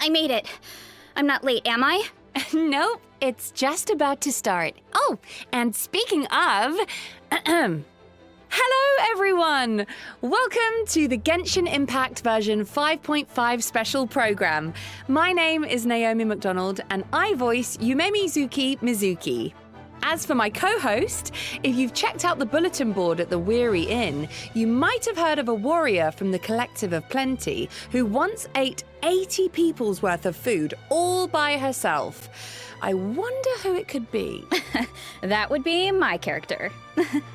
I made it. I'm not late, am I? Nope, it's just about to start. Oh, and speaking of... Hello, everyone! Welcome to the Genshin Impact version 5.5 special program. My name is Naomi McDonald, and I voice Yumemizuki Mizuki. As for my co-host, if you've checked out the bulletin board at the Weary Inn, you might have heard of a warrior from the Collective of Plenty who once ate 80 people's worth of food all by herself. I wonder who it could be. That would be my character.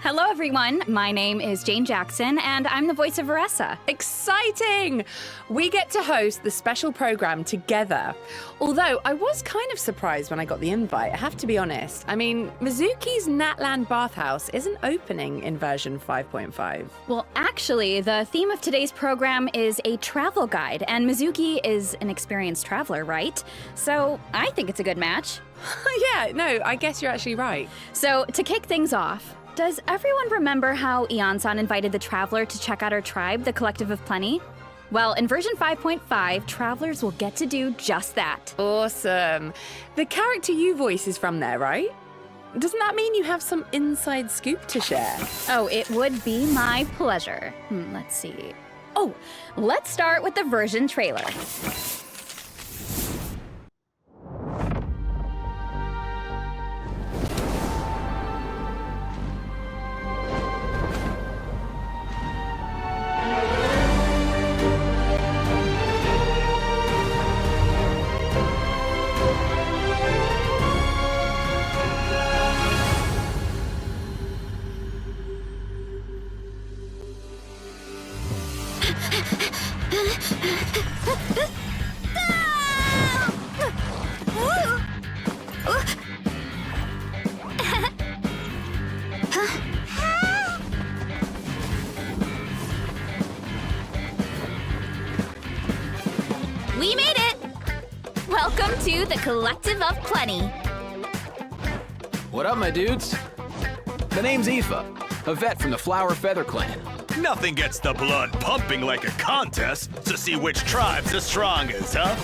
Hello, everyone. My name is Jane Jackson, and I'm the voice of Aressa. Exciting! We get to host the special program together. Although I was kind of surprised when I got the invite, I have to be honest. I mean, Mizuki's Natland Bathhouse isn't opening in version 5.5. Well, actually, the theme of today's program is a travel guide, and Mizuki is an experienced traveler, right? So I think it's a good match. Yeah, no, I guess you're actually right. So to kick things off, does everyone remember how Ion-san invited the traveler to check out our tribe, the Collective of Plenty? Well, in version 5.5, travelers will get to do just that. Awesome. The character you voice is from there, right? Doesn't that mean you have some inside scoop to share? Oh, it would be my pleasure. Let's see. Oh, let's start with the version trailer. We made it! Welcome to the Collective of Plenty. What up, my dudes? The name's Aoife, a vet from the Flower Feather Clan. Nothing gets the blood pumping like a contest to see which tribe's the strongest, huh?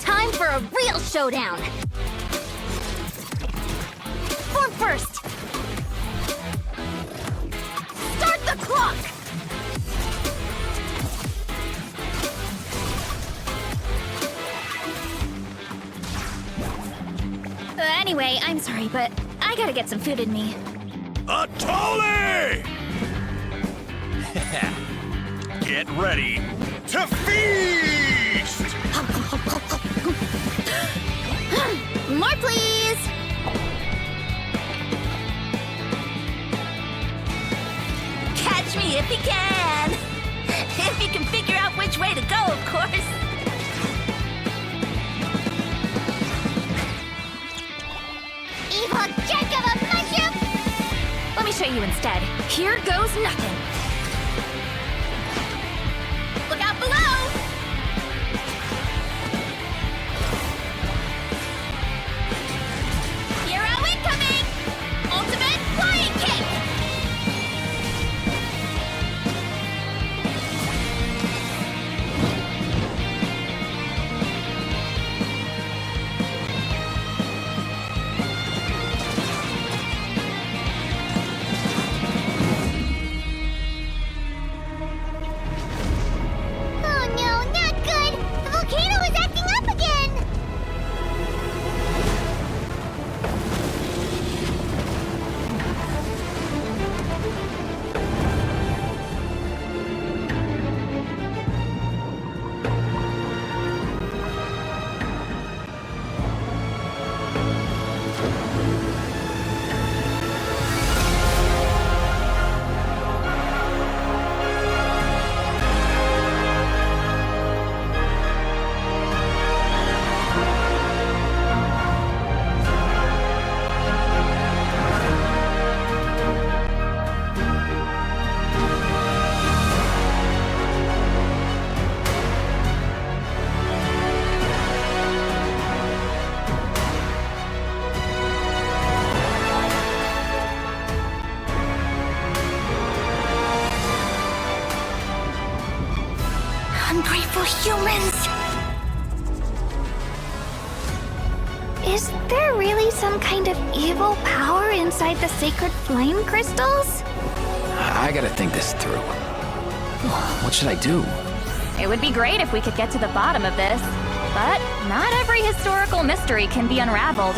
Time for a real showdown! Form first! Start the clock! Anyway, I'm sorry, but I gotta get some food in me. Atoli! Get ready to feast! More, please! Catch me if you can! If you can figure out which way to go, of course! Evil jerk of a mushroom! Let me show you instead. Here goes nothing. Look out below! Hero incoming! Ultimate flying kick! humans! Is there really some kind of evil power inside the sacred flame crystals? I gotta think this through. What should I do? It would be great if we could get to the bottom of this, but not every historical mystery can be unraveled.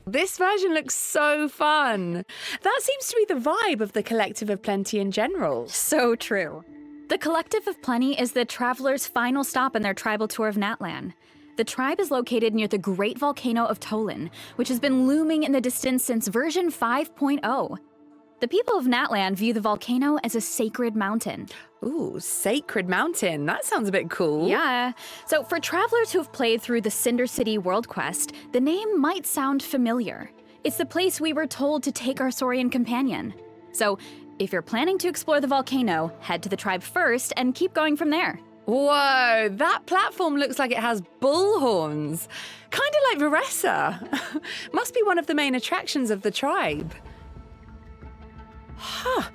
This version looks so fun. That seems to be the vibe of the Collective of Plenty in general. So true. The Collective of Plenty is the travelers' final stop in their tribal tour of Natlan. The tribe is located near the Great Volcano of Tolan, which has been looming in the distance since version 5.0. The people of Natlan view the volcano as a sacred mountain. Ooh, Sacred Mountain. That sounds a bit cool. Yeah. So for travelers who have played through the Cinder City World Quest, the name might sound familiar. It's the place we were told to take our Saurian companion. So if you're planning to explore the volcano, head to the tribe first and keep going from there. Whoa, that platform looks like it has bull horns. Kind of like Veressa. Must be one of the main attractions of the tribe. Huh.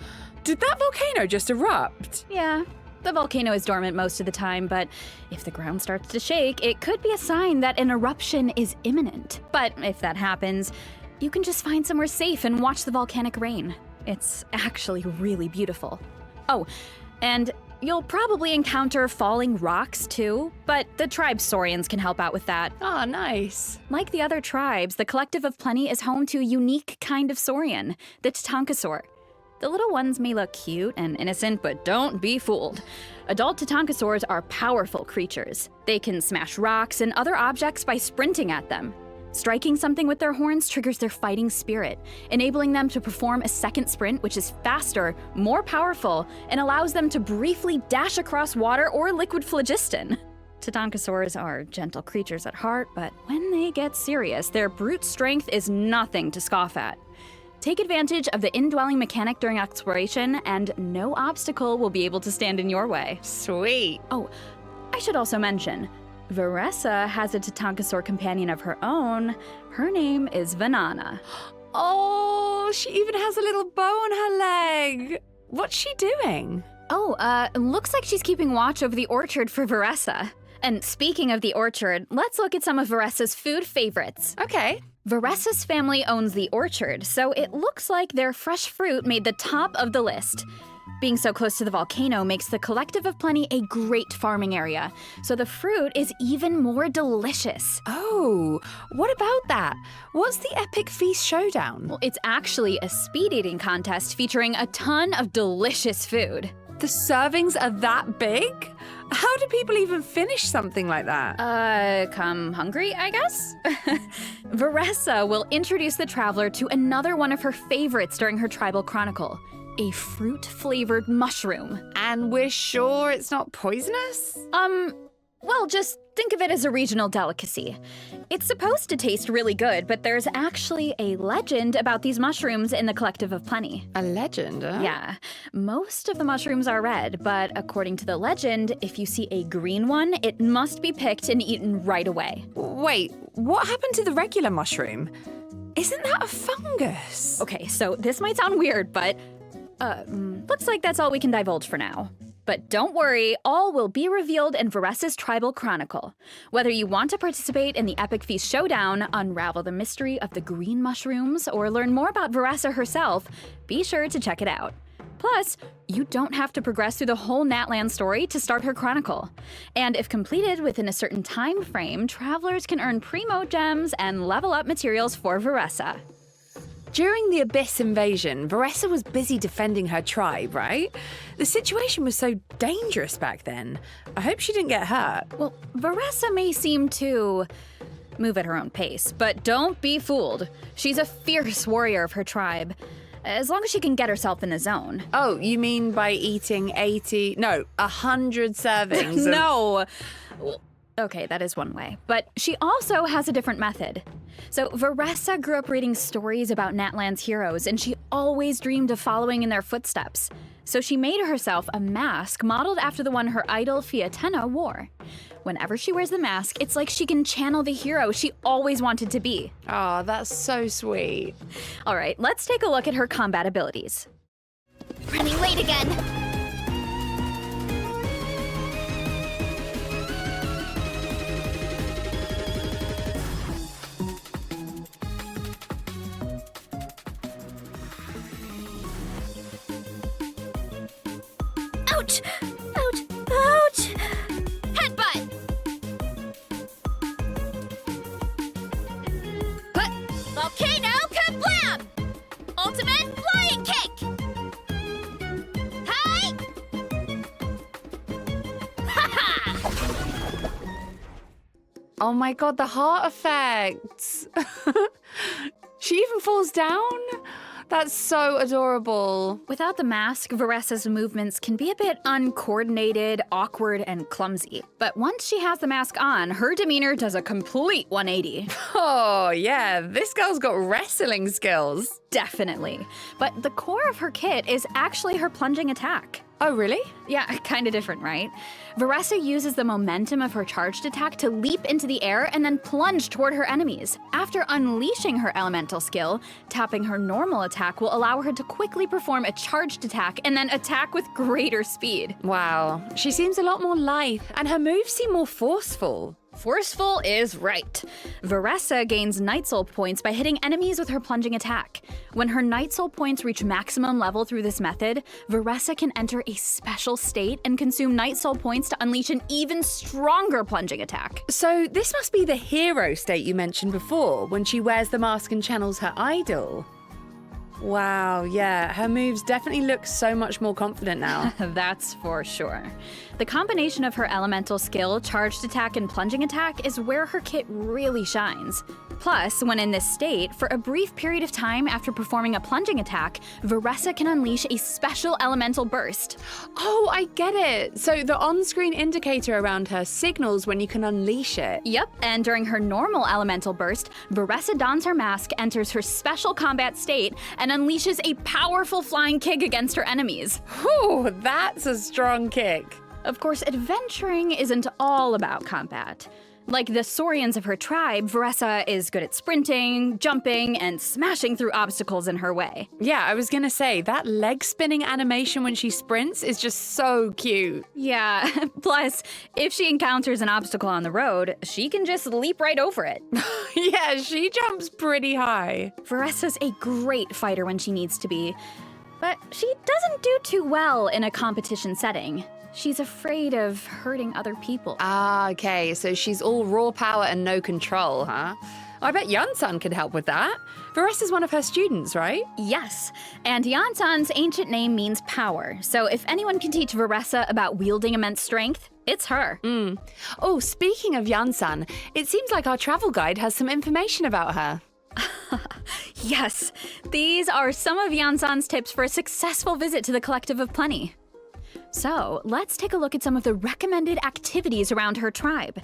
Did that volcano just erupt? Yeah, the volcano is dormant most of the time, but if the ground starts to shake, it could be a sign that an eruption is imminent. But if that happens, you can just find somewhere safe and watch the volcanic rain. It's actually really beautiful. Oh, and you'll probably encounter falling rocks too, but the tribe's Saurians can help out with that. Oh, nice. Like the other tribes, the Collective of Plenty is home to a unique kind of Saurian, the Tatankasaur. The little ones may look cute and innocent, but don't be fooled. Adult Tatankasaurs are powerful creatures. They can smash rocks and other objects by sprinting at them. Striking something with their horns triggers their fighting spirit, enabling them to perform a second sprint, which is faster, more powerful, and allows them to briefly dash across water or liquid phlogiston. Tatankasaurs are gentle creatures at heart, but when they get serious, their brute strength is nothing to scoff at. Take advantage of the indwelling mechanic during exploration, and no obstacle will be able to stand in your way. Sweet. Oh, I should also mention, Veressa has a Tatankasaur companion of her own. Her name is Vanana. Oh, she even has a little bow on her leg. What's she doing? Oh, looks like she's keeping watch over the orchard for Veressa. And speaking of the orchard, let's look at some of Veressa's food favorites. Okay. Veressa's family owns the orchard, so it looks like their fresh fruit made the top of the list. Being so close to the volcano makes the Collective of Plenty a great farming area, so the fruit is even more delicious. Oh, what about that? What's the Epic Feast Showdown? Well, it's actually a speed eating contest featuring a ton of delicious food. The servings are that big? How do people even finish something like that? Come hungry, I guess? Veressa will introduce the traveler to another one of her favorites during her tribal chronicle, a fruit-flavored mushroom. And we're sure it's not poisonous? Well, just think of it as a regional delicacy. It's supposed to taste really good, but there's actually a legend about these mushrooms in the Collective of Plenty. A legend, huh? Yeah. Most of the mushrooms are red, but according to the legend, if you see a green one, it must be picked and eaten right away. Wait, what happened to the regular mushroom? Isn't that a fungus? Okay, so this might sound weird, but looks like that's all we can divulge for now. But don't worry, all will be revealed in Veressa's Tribal Chronicle. Whether you want to participate in the Epic Feast Showdown, unravel the mystery of the green mushrooms, or learn more about Veressa herself, be sure to check it out. Plus, you don't have to progress through the whole Natlan story to start her chronicle. And if completed within a certain time frame, travelers can earn primo gems and level up materials for Veressa. During the Abyss invasion, Veressa was busy defending her tribe, right? The situation was so dangerous back then. I hope she didn't get hurt. Well, Veressa may seem to move at her own pace, but don't be fooled. She's a fierce warrior of her tribe. As long as she can get herself in the zone. Oh, you mean by eating 100 servings? No! Well, okay, that is one way. But she also has a different method. So Veressa grew up reading stories about Natlan's heroes, and she always dreamed of following in their footsteps. So she made herself a mask modeled after the one her idol Fiatenna wore. Whenever she wears the mask, it's like she can channel the hero she always wanted to be. Oh, that's so sweet. All right, let's take a look at her combat abilities. Running late again. Ouch! Ouch! Ouch! Headbutt! But volcano kablam! Ultimate flying kick! Hi! Ha ha! Oh my god, the heart effects. She even falls down? That's so adorable. Without the mask, Veressa's movements can be a bit uncoordinated, awkward, and clumsy. But once she has the mask on, her demeanor does a complete 180. Oh, yeah, this girl's got wrestling skills. Definitely. But the core of her kit is actually her plunging attack. Oh, really? Yeah, kind of different, right? Veressa uses the momentum of her charged attack to leap into the air and then plunge toward her enemies. After unleashing her elemental skill, tapping her normal attack will allow her to quickly perform a charged attack and then attack with greater speed. Wow, she seems a lot more lithe, and her moves seem more forceful. Forceful is right. Veressa gains Night Soul points by hitting enemies with her plunging attack. When her Night Soul points reach maximum level through this method, Veressa can enter a special state and consume Night Soul points to unleash an even stronger plunging attack. So this must be the hero state you mentioned before, when she wears the mask and channels her idol. Wow, yeah, her moves definitely look so much more confident now. That's for sure. The combination of her elemental skill, charged attack, and plunging attack is where her kit really shines. Plus, when in this state, for a brief period of time after performing a plunging attack, Veressa can unleash a special elemental burst. Oh, I get it. So the on-screen indicator around her signals when you can unleash it. Yep, and during her normal elemental burst, Veressa dons her mask, enters her special combat state, and unleashes a powerful flying kick against her enemies. Whew, that's a strong kick. Of course, adventuring isn't all about combat. Like the Saurians of her tribe, Veressa is good at sprinting, jumping, and smashing through obstacles in her way. Yeah, I was gonna say, that leg spinning animation when she sprints is just so cute. Yeah, plus, if she encounters an obstacle on the road, she can just leap right over it. Yeah, she jumps pretty high. Veressa's a great fighter when she needs to be, but she doesn't do too well in a competition setting. She's afraid of hurting other people. Ah, okay, so she's all raw power and no control, huh? I bet Yansan could help with that. Veressa's one of her students, right? Yes, and Yansan's ancient name means power, so if anyone can teach Veressa about wielding immense strength, it's her. Oh, speaking of Yansan, it seems like our travel guide has some information about her. Yes, these are some of Yansan's tips for a successful visit to the Collective of Plenty. So, let's take a look at some of the recommended activities around her tribe.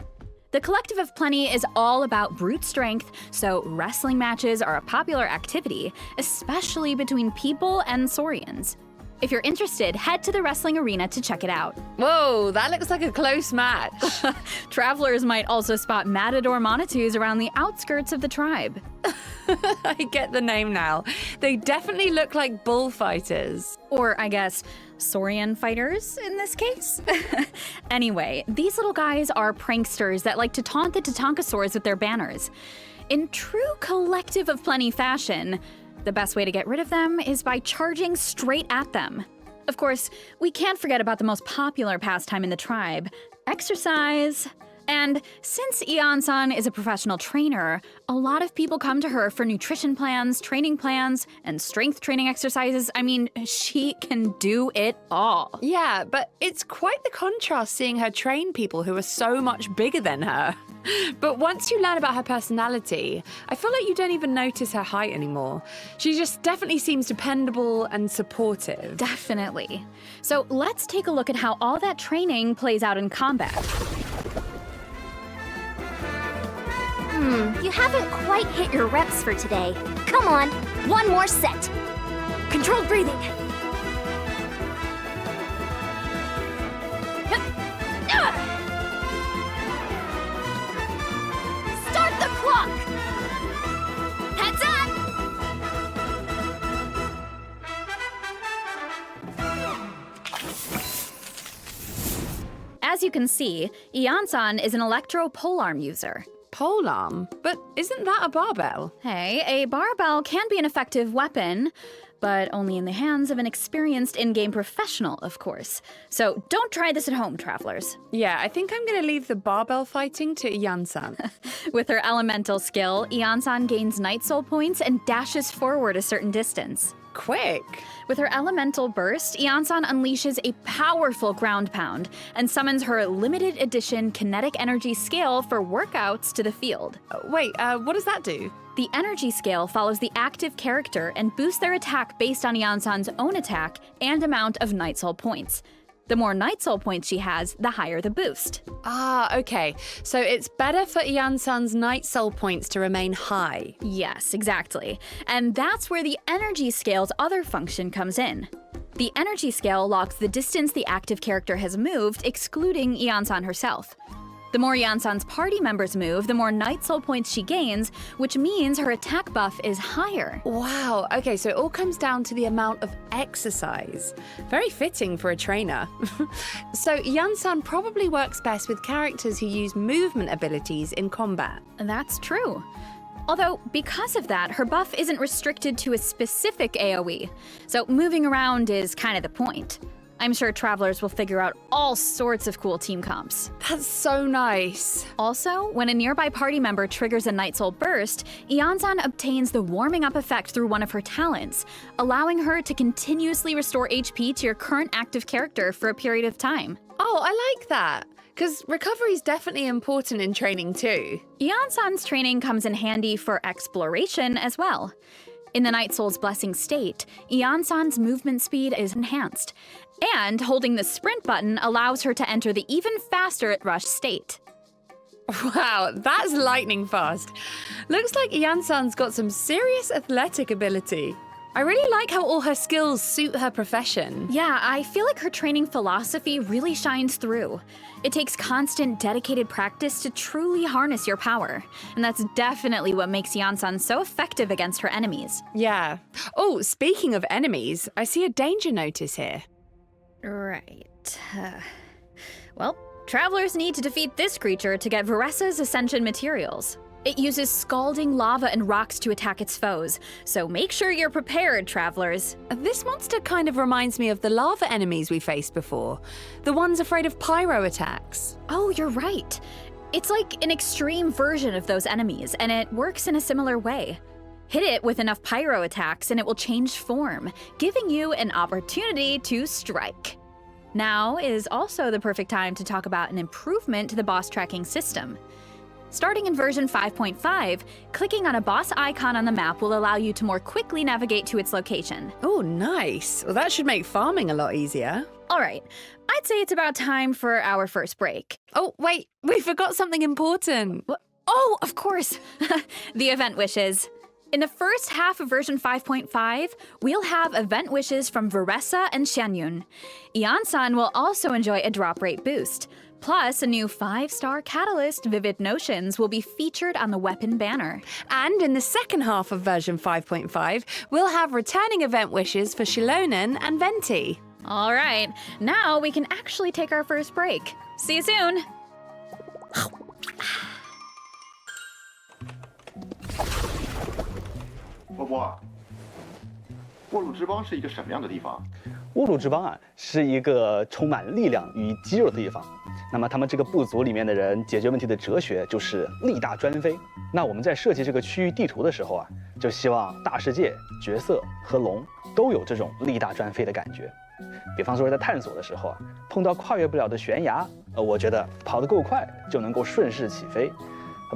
The Collective of Plenty is all about brute strength, so wrestling matches are a popular activity, especially between people and Saurians. If you're interested, head to the wrestling arena to check it out. Whoa, that looks like a close match. Travelers might also spot Matador Monitus around the outskirts of the tribe. I get the name now. They definitely look like bullfighters. Or, I guess, Saurian fighters in this case. Anyway, these little guys are pranksters that like to taunt the Tatankasaurs with their banners. In true Collective of Plenty fashion, the best way to get rid of them is by charging straight at them. Of course, we can't forget about the most popular pastime in the tribe, exercise. And since Ion-san is a professional trainer, a lot of people come to her for nutrition plans, training plans, and strength training exercises. I mean, she can do it all. Yeah, but it's quite the contrast seeing her train people who are so much bigger than her. But once you learn about her personality, I feel like you don't even notice her height anymore. She just definitely seems dependable and supportive. Definitely. So let's take a look at how all that training plays out in combat. You haven't quite hit your reps for today. Come on, one more set. Controlled breathing. Start the clock! Heads up! As you can see, Ion-san is an electro polearm user. Polearm? But isn't that a barbell? Hey, a barbell can be an effective weapon, but only in the hands of an experienced in-game professional, of course. So don't try this at home, travelers. Yeah, I think I'm gonna leave the barbell fighting to Ion-san. With her elemental skill, Ion-san gains Night Soul points and dashes forward a certain distance. Quick! With her elemental burst, Ion-san unleashes a powerful ground pound and summons her limited edition kinetic energy scale for workouts to the field. Wait, what does that do? The energy scale follows the active character and boosts their attack based on Ion-san's own attack and amount of Night Soul points. The more Night Soul points she has, the higher the boost. Ah, okay. So it's better for Ion-san's Night Soul points to remain high. Yes, exactly. And that's where the energy scale's other function comes in. The energy scale locks the distance the active character has moved, excluding Ion-san herself. The more Ion-san's party members move, the more Night Soul points she gains, which means her attack buff is higher. Wow, okay, so it all comes down to the amount of exercise. Very fitting for a trainer. So Ion-san probably works best with characters who use movement abilities in combat. That's true. Although, because of that, her buff isn't restricted to a specific AoE, so moving around is kind of the point. I'm sure travelers will figure out all sorts of cool team comps. That's so nice. Also, when a nearby party member triggers a Night Soul burst, Ion-san obtains the warming up effect through one of her talents, allowing her to continuously restore HP to your current active character for a period of time. Oh, I like that. Because recovery is definitely important in training too. Ion-san's training comes in handy for exploration as well. In the Night Soul's Blessing state, Ion-san's movement speed is enhanced, and holding the sprint button allows her to enter the even faster at rush state. Wow, that's lightning fast. Looks like Ion-san's got some serious athletic ability. I really like how all her skills suit her profession. Yeah, I feel like her training philosophy really shines through. It takes constant, dedicated practice to truly harness your power. And that's definitely what makes Ion-san so effective against her enemies. Yeah. Oh, speaking of enemies, I see a danger notice here. Right. Well, travelers need to defeat this creature to get Veressa's Ascension materials. It uses scalding lava and rocks to attack its foes, so make sure you're prepared, travelers. This monster kind of reminds me of the lava enemies we faced before. The ones afraid of pyro attacks. Oh, you're right. It's like an extreme version of those enemies, and it works in a similar way. Hit it with enough pyro attacks and it will change form, giving you an opportunity to strike. Now is also the perfect time to talk about an improvement to the boss tracking system. Starting in version 5.5, clicking on a boss icon on the map will allow you to more quickly navigate to its location. Oh, nice. Well, that should make farming a lot easier. All right, I'd say it's about time for our first break. Oh, wait, we forgot something important. Oh, of course! The event wishes. In the first half of version 5.5, we'll have event wishes from Veressa and Xianyun. Ion-san will also enjoy a drop rate boost. Plus, a new 5-star catalyst, Vivid Notions, will be featured on the weapon banner. And in the second half of version 5.5, we'll have returning event wishes for Shilonen and Venti. All right, now we can actually take our first break. See you soon. 波波，沃鲁之邦是一个什么样的地方？沃鲁之邦啊，是一个充满力量与肌肉的地方。那么他们这个部族里面的人解决问题的哲学就是力大专飞。那我们在设计这个区域地图的时候啊，就希望大世界、角色和龙都有这种力大专飞的感觉。比方说在探索的时候啊，碰到跨越不了的悬崖，我觉得跑得够快就能够顺势起飞；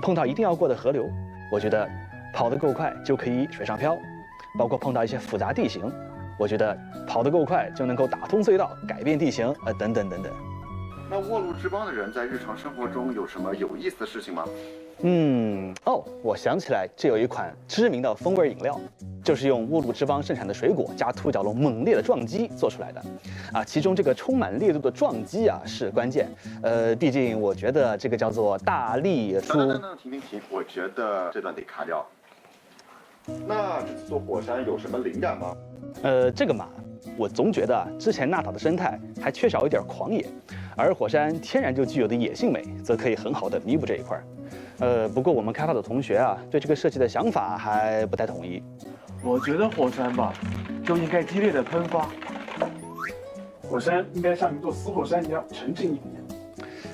碰到一定要过的河流，我觉得跑得够快就可以水上漂；包括碰到一些复杂地形，我觉得跑得够快就能够打通隧道、改变地形，等等等等。那沃鲁之邦的人在日常生活中有什么有意思的事情吗？我想起来，这有一款知名的风味饮料，就是用沃鲁之邦盛产的水果加兔角龙猛烈的撞击做出来的，其中这个充满烈度的撞击是关键，毕竟我觉得这个叫做大力出。停，我觉得这段得卡掉。那这次做火山有什么灵感吗？这个嘛，我总觉得之前纳岛的生态还缺少一点狂野，而火山天然就具有的野性美，则可以很好的弥补这一块。不过我们开发的同学对这个设计的想法还不太统一。我觉得火山吧，就应该激烈的喷发，火山应该像一座死火山一样沉静一点。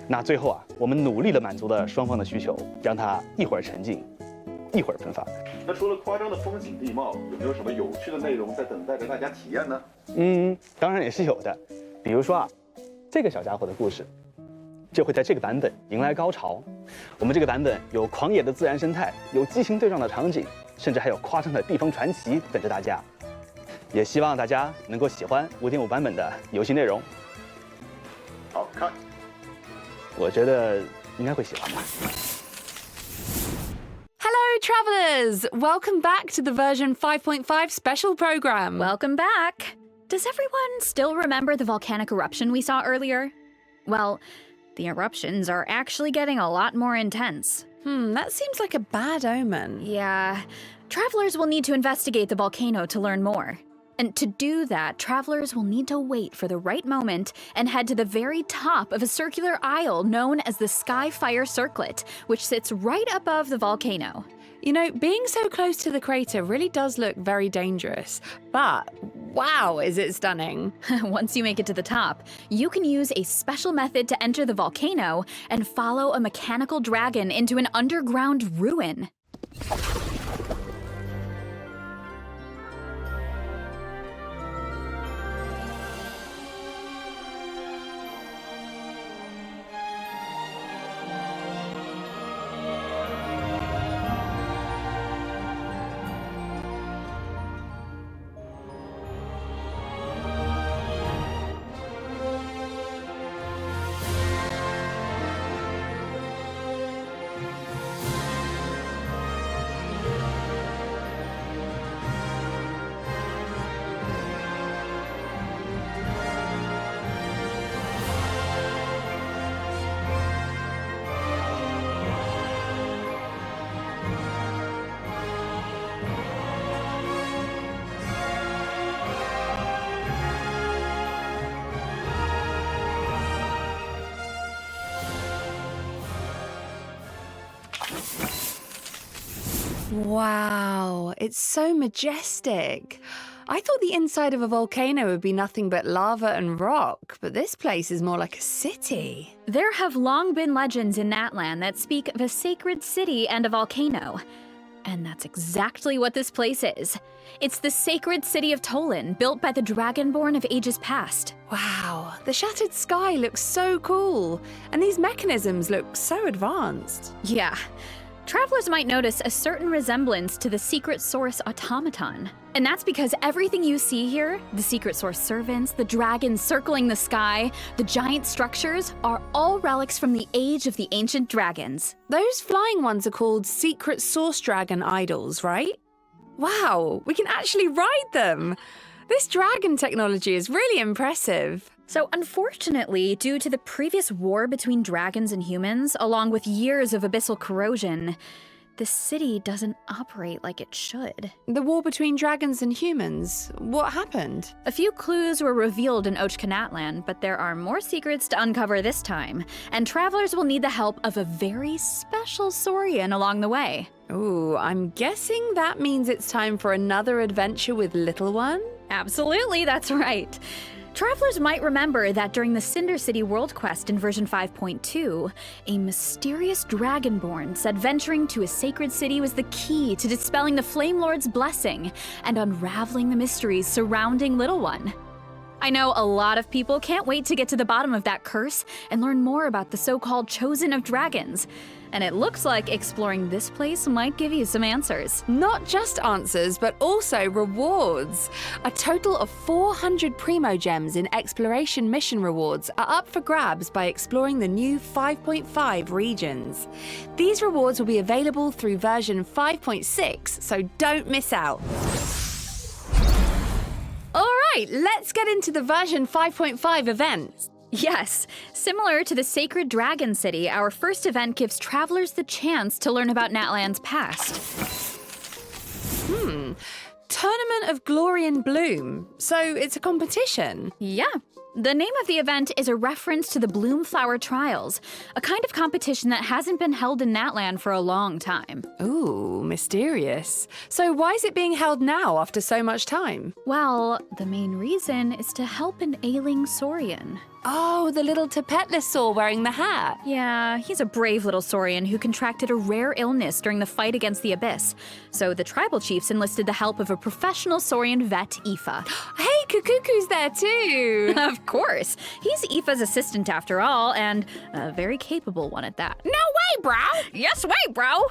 那最后我们努力地满足了双方的需求，让它一会儿沉静，一会儿喷发。那除了夸张的风景地貌，有没有什么有趣的内容在等待着大家体验呢？当然也是有的，比如说这个小家伙的故事，就会在这个版本迎来高潮。我们这个版本有狂野的自然生态，有激情对撞的场景，甚至还有夸张的地方传奇等着大家。也希望大家能够喜欢5.5版本的游戏内容。好看，我觉得应该会喜欢吧。Hello, travelers! Welcome back to the version 5.5 special program. Welcome back. Does everyone still remember the volcanic eruption we saw earlier? Well, the eruptions are actually getting a lot more intense. That seems like a bad omen. Yeah, travelers will need to investigate the volcano to learn more. And to do that, travelers will need to wait for the right moment and head to the very top of a circular isle known as the Skyfire Circlet, which sits right above the volcano. You know, being so close to the crater really does look very dangerous, but wow, is it stunning. Once you make it to the top, you can use a special method to enter the volcano and follow a mechanical dragon into an underground ruin. Wow, it's so majestic. I thought the inside of a volcano would be nothing but lava and rock, but this place is more like a city. There have long been legends in Natlan that speak of a sacred city and a volcano. And that's exactly what this place is. It's the sacred city of Tolan, built by the Dragonborn of ages past. Wow, the shattered sky looks so cool, and these mechanisms look so advanced. Yeah. Travelers might notice a certain resemblance to the Secret Source automaton. And that's because everything you see here, the Secret Source servants, the dragons circling the sky, the giant structures, are all relics from the age of the ancient dragons. Those flying ones are called Secret Source Dragon idols, right? Wow, we can actually ride them! This dragon technology is really impressive. So unfortunately, due to the previous war between dragons and humans, along with years of abyssal corrosion, this city doesn't operate like it should. The war between dragons and humans. What happened? A few clues were revealed in Ochkanatlan, but there are more secrets to uncover this time, and travelers will need the help of a very special Saurian along the way. Ooh, I'm guessing that means it's time for another adventure with Little One? Absolutely, that's right. Travelers might remember that during the Cinder City World Quest in version 5.2, a mysterious dragonborn said venturing to a sacred city was the key to dispelling the Flame Lord's blessing and unraveling the mysteries surrounding Little One. I know a lot of people can't wait to get to the bottom of that curse and learn more about the so-called Chosen of Dragons. And it looks like exploring this place might give you some answers. Not just answers, but also rewards. A total of 400 Primo Gems in Exploration Mission rewards are up for grabs by exploring the new 5.5 regions. These rewards will be available through version 5.6, so don't miss out. All right, let's get into the version 5.5 events. Yes, similar to the Sacred Dragon City, our first event gives travelers the chance to learn about Natlan's past. Tournament of Glory and Bloom. So it's a competition. Yeah. The name of the event is a reference to the Bloomflower Trials, a kind of competition that hasn't been held in Natlan for a long time. Ooh, mysterious. So why is it being held now after so much time? Well, the main reason is to help an ailing Saurian. Oh, the little Tapetlosaur wearing the hat. Yeah, he's a brave little Saurian who contracted a rare illness during the fight against the Abyss. So the tribal chiefs enlisted the help of a professional Saurian vet, Aoife. Hey, Kukuku's there too. Of course. He's Aoife's assistant after all, and a very capable one at that. No way, bro. Yes way, bro!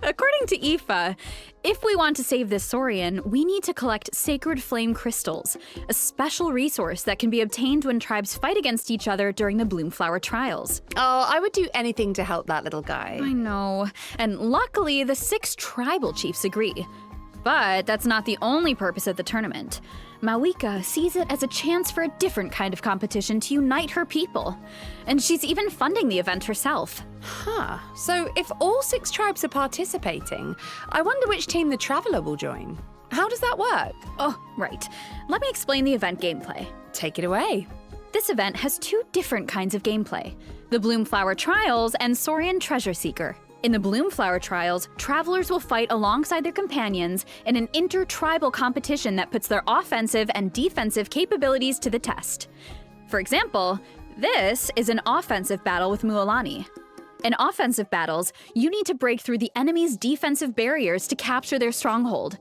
According to Aoife, if we want to save this Saurian, we need to collect sacred flame crystals, a special resource that can be obtained when tribes fight against each other during the Bloomflower Trials. Oh, I would do anything to help that little guy. I know. And luckily, the 6 tribal chiefs agree. But that's not the only purpose of the tournament. Mawika sees it as a chance for a different kind of competition to unite her people. And she's even funding the event herself. Huh. So if all 6 tribes are participating, I wonder which team the Traveler will join. How does that work? Oh, right. Let me explain the event gameplay. Take it away. This event has 2 different kinds of gameplay: the Bloomflower Trials and Saurian Treasure Seeker. In the Bloomflower Trials, travelers will fight alongside their companions in an inter-tribal competition that puts their offensive and defensive capabilities to the test. For example, this is an offensive battle with Mualani. In offensive battles, you need to break through the enemy's defensive barriers to capture their stronghold.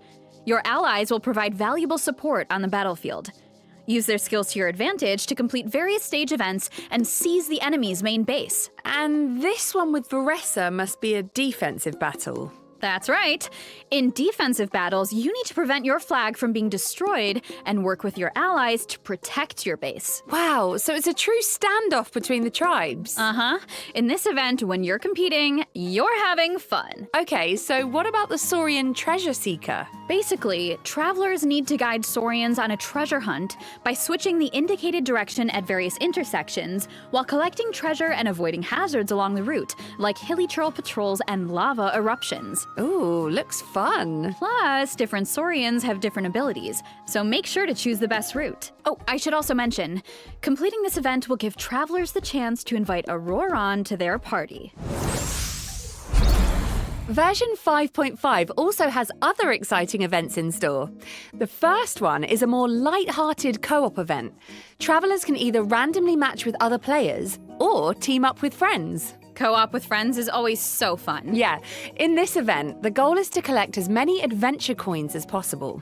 Your allies will provide valuable support on the battlefield. Use their skills to your advantage to complete various stage events and seize the enemy's main base. And this one with Varessa must be a defensive battle. That's right. In defensive battles, you need to prevent your flag from being destroyed and work with your allies to protect your base. Wow, so it's a true standoff between the tribes. Uh-huh. In this event, when you're competing, you're having fun. Okay, so what about the Saurian Treasure Seeker? Basically, travelers need to guide Saurians on a treasure hunt by switching the indicated direction at various intersections while collecting treasure and avoiding hazards along the route, like hilichurl patrols and lava eruptions. Ooh, looks fun. Plus, different Saurians have different abilities, so make sure to choose the best route. Oh, I should also mention, completing this event will give travelers the chance to invite Auroron to their party. Version 5.5 also has other exciting events in store. The first one is a more light-hearted co-op event. Travelers can either randomly match with other players or team up with friends. Co-op with friends is always so fun. Yeah, in this event, the goal is to collect as many adventure coins as possible.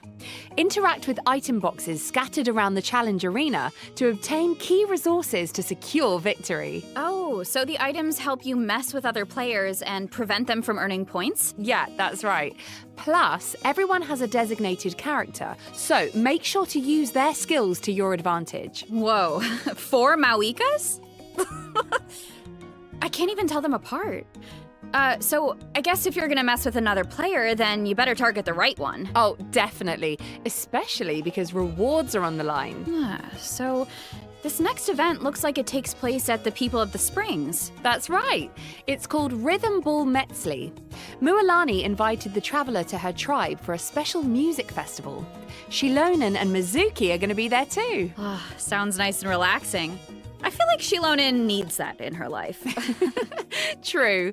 Interact with item boxes scattered around the challenge arena to obtain key resources to secure victory. Oh, so the items help you mess with other players and prevent them from earning points? Yeah, that's right. Plus, everyone has a designated character, so make sure to use their skills to your advantage. Whoa, 4 Mawikas? I can't even tell them apart. So I guess if you're gonna mess with another player, then you better target the right one. Oh, definitely. Especially because rewards are on the line. So This next event looks like it takes place at the People of the Springs. That's right. It's called Rhythm Ball Metzli. Mualani invited the traveler to her tribe for a special music festival. Shilonen and Mizuki are going to be there too. Sounds nice and relaxing. I feel like Shilonen needs that in her life. True.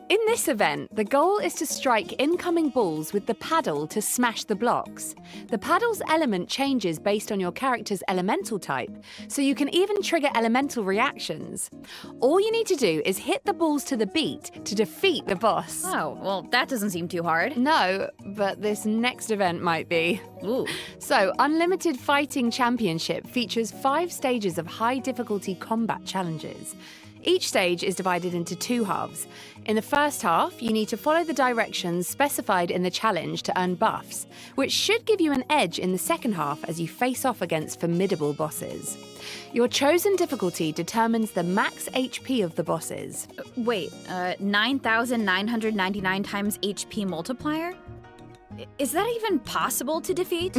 In this event, the goal is to strike incoming balls with the paddle to smash the blocks. The paddle's element changes based on your character's elemental type, so you can even trigger elemental reactions. All you need to do is hit the balls to the beat to defeat the boss. Oh, well, that doesn't seem too hard. No, but this next event might be. Ooh. So, Unlimited Fighting Championship features 5 stages of high difficulty combat challenges. Each stage is divided into 2 halves. In the first half, you need to follow the directions specified in the challenge to earn buffs, which should give you an edge in the second half as you face off against formidable bosses. Your chosen difficulty determines the max HP of the bosses. Wait, 9,999 times HP multiplier? Is that even possible to defeat?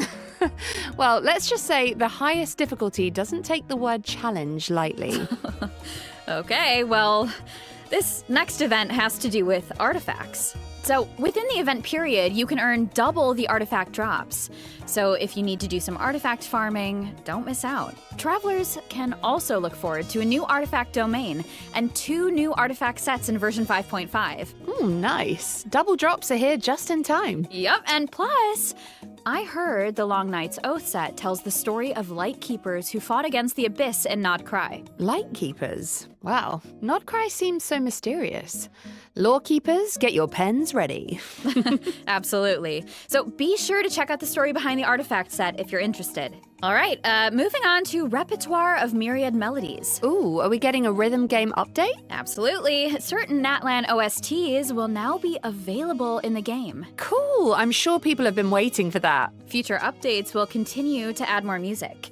Well, let's just say the highest difficulty doesn't take the word challenge lightly. Okay, well, this next event has to do with artifacts. So within the event period, you can earn double the artifact drops. So if you need to do some artifact farming, don't miss out. Travelers can also look forward to a new artifact domain and 2 new artifact sets in version 5.5. Nice. Double drops are here just in time. Yup, and plus, I heard the Long Night's Oath set tells the story of Lightkeepers who fought against the Abyss in Nodcry. Lightkeepers? Wow, Nodcry seems so mysterious. Lorekeepers, get your pens ready. Absolutely. So be sure to check out the story behind the artifact set if you're interested. All right, moving on to Repertoire of Myriad Melodies. Ooh, are we getting a rhythm game update? Absolutely. Certain Natlan OSTs will now be available in the game. Cool, I'm sure people have been waiting for that. Future updates will continue to add more music.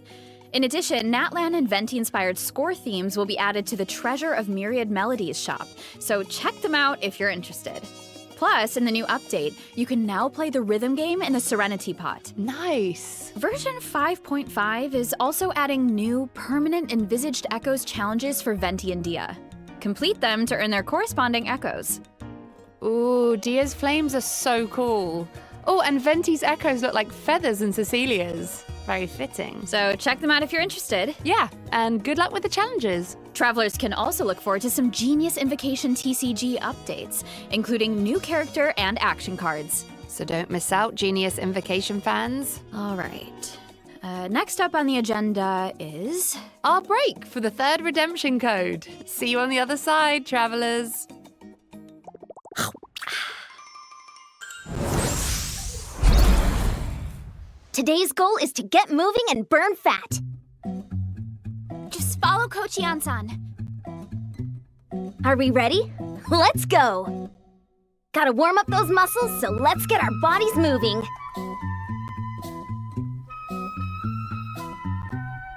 In addition, Natlan and Venti-inspired score themes will be added to the Treasure of Myriad Melodies shop, so check them out if you're interested. Plus, in the new update, you can now play the rhythm game in the Serenity Pot. Nice. Version 5.5 is also adding new permanent envisaged echoes challenges for Venti and Dia. Complete them to earn their corresponding echoes. Ooh, Dia's flames are so cool. Oh, and Venti's echoes look like feathers in Cecilia's. Very fitting. So check them out if you're interested. Yeah, and good luck with the challenges. Travelers can also look forward to some Genius Invocation TCG updates, including new character and action cards. So don't miss out, Genius Invocation fans. All right. Next up on the agenda is our break for the 3rd redemption code. See you on the other side, travelers. Today's goal is to get moving and burn fat. Just follow Coach Yan-san. Are we ready? Let's go! Gotta warm up those muscles, so let's get our bodies moving.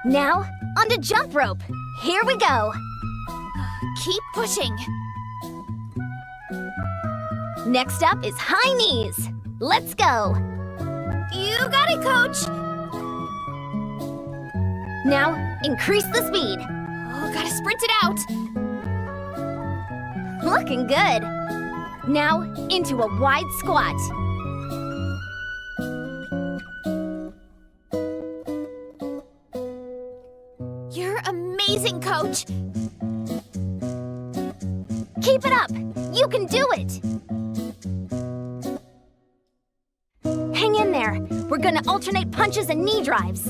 Now, onto jump rope. Here we go. Keep pushing. Next up is high knees. Let's go. You got it, Coach! Now, increase the speed. Oh, gotta sprint it out. Looking good. Now, into a wide squat. You're amazing, Coach! Keep it up! You can do it! Hang in there. We're gonna alternate punches and knee drives.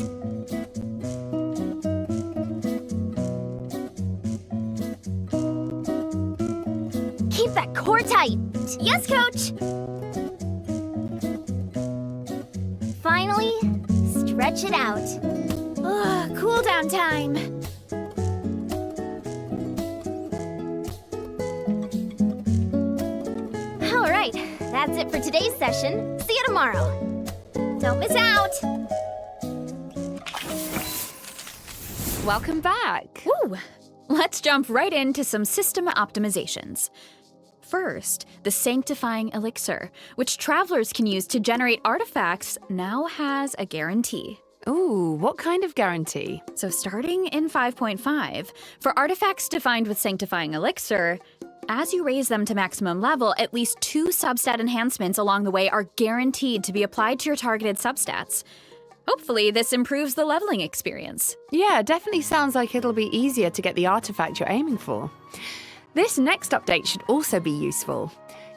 Keep that core tight. Yes, Coach. Finally, stretch it out. Cool down time. All right, that's it for today's session. See you tomorrow. Don't miss out! Welcome back. Woo! Let's jump right into some system optimizations. First, the Sanctifying Elixir, which travelers can use to generate artifacts, now has a guarantee. Ooh, what kind of guarantee? So, starting in 5.5, for artifacts defined with Sanctifying Elixir, as you raise them to maximum level, at least 2 substat enhancements along the way are guaranteed to be applied to your targeted substats. Hopefully, this improves the leveling experience. Yeah, definitely sounds like it'll be easier to get the artifact you're aiming for. This next update should also be useful.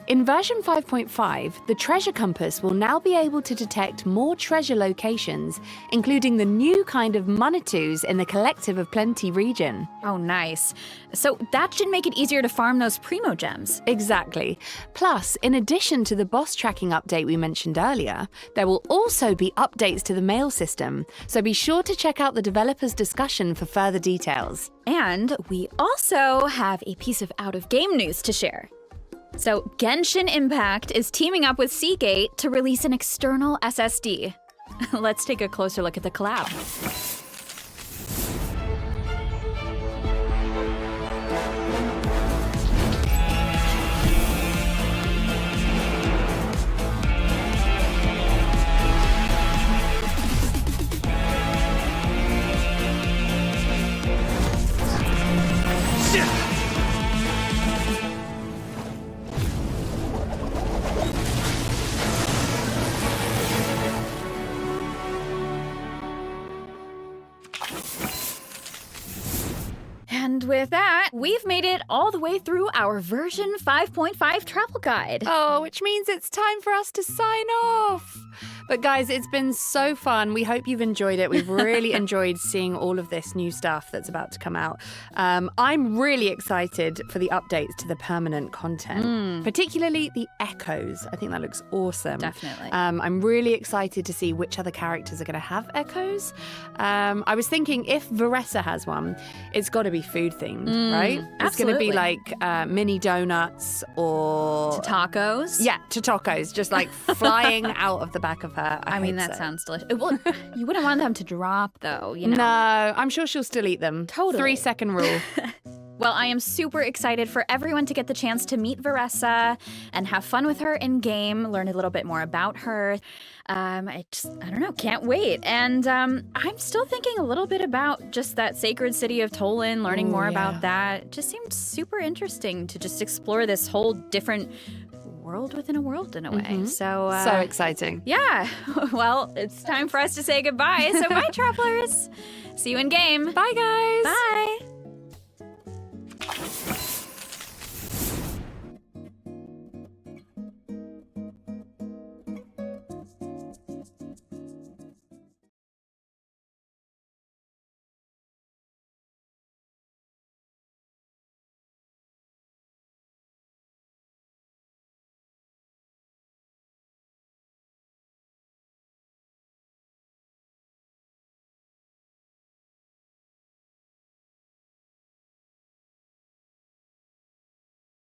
In version 5.5, the treasure compass will now be able to detect more treasure locations, including the new kind of Munitu's in the Collective of Plenty region. Oh, nice. So that should make it easier to farm those Primo Gems. Exactly. Plus, in addition to the boss tracking update we mentioned earlier, there will also be updates to the mail system, so be sure to check out the developers' discussion for further details. And we also have a piece of out-of-game news to share. So, Genshin Impact is teaming up with Seagate to release an external SSD. Let's take a closer look at the collab. And with that, we've made it all the way through our version 5.5 travel guide. Oh, which means it's time for us to sign off. But guys, it's been so fun. We hope you've enjoyed it. We've really enjoyed seeing all of this new stuff that's about to come out. I'm really excited for the updates to the permanent content, particularly the echoes. I think that looks awesome. Definitely. I'm really excited to see which other characters are going to have echoes. I was thinking if Veressa has one, it's got to be food themed, right? It's going to be like mini donuts or Tacos. Yeah, to tacos, just like flying out of the back of her. I mean, that sounds delicious. Well, you wouldn't want them to drop, though, you know? No, I'm sure she'll still eat them. Totally. 3-second rule. Well, I am super excited for everyone to get the chance to meet Veressa and have fun with her in game, learn a little bit more about her. I don't know, can't wait. And I'm still thinking a little bit about just that sacred city of Tolan, learning more about that. It just seemed super interesting to just explore this whole different world within a world in a way. So exciting. Yeah. Well, it's time for us to say goodbye. So bye, travelers. See you in game. Bye, guys. Bye.